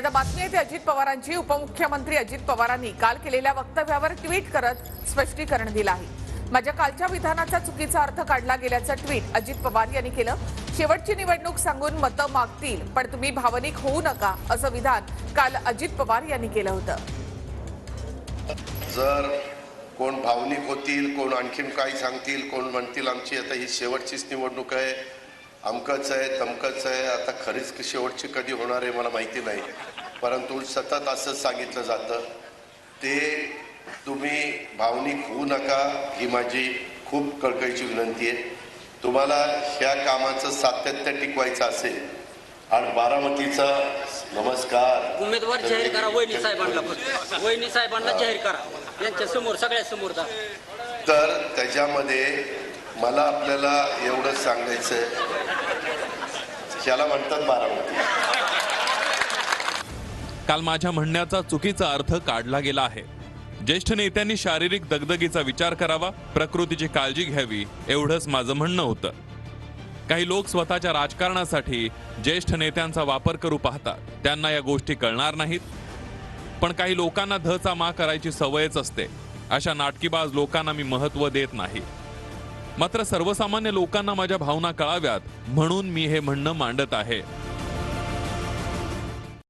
आता बातमी आहे अजित पवारांची। उपमुख्यमंत्री अजित पवारांनी काल केलेल्या वक्तव्यावर ट्विट करत स्पष्टीकरण दिलं आहे। माझ्या कालच्या विधानाचा चुकीचा अर्थ काढला गेल्याचं ट्विट अजित पवार यांनी केलं। शेवटची निवडणूक सांगून मतं मागतील, पण तुम्ही भावनिक होऊ नका, असं विधान काल अजित पवार यांनी केलं होतं। जर कोण भावनिक होतील, कोण आणखीन काही सांगतील, कोण म्हणतील आमची आता ही शेवटचीच निवडणूक आहे, अमकच आहे तमकच आहे, आता खरीच शेवटची कधी होणार आहे मला माहिती नाही, परंतु सतत असं सांगितलं जातं। ते तुम्ही भावनिक होऊ नका ही माझी खूप कळकळीची विनंती आहे। तुम्हाला ह्या कामाचं सातत्य टिकवायचं असेल आणि बारामतीचा नमस्कार उमेदवार जाहीर करा, वहिनी साहेबांना फक्त वहिनी साहेबांना जाहीर करा, यांच्या समोर सगळ्या समोर जा। तर त्याच्यामध्ये मला आपल्याला एवढं सांगायचं, याला म्हणतात बारामती। काल माझ्या म्हणण्याचा चुकीचा अर्थ काढला गेला आहे। ज्येष्ठ नेत्यांनी शारीरिक दगदगीचा विचार करावा, प्रकृतीची काळजी घ्यावी, एवढंच माझं म्हणणं होतं। काही लोक स्वतःच्या राजकारणासाठी ज्येष्ठ नेत्यांचा वापर करू पाहतात, त्यांना या गोष्टी कळणार नाहीत। पण काही लोकांना धचा मा करायची सवयच असते, अशा नाटकीबाज लोकांना मी महत्त्व देत नाही। मात्र सर्वसामान्य लोकांना माझ्या भावना कळाव्यात म्हणून मी हे म्हणणं मांडत आहे।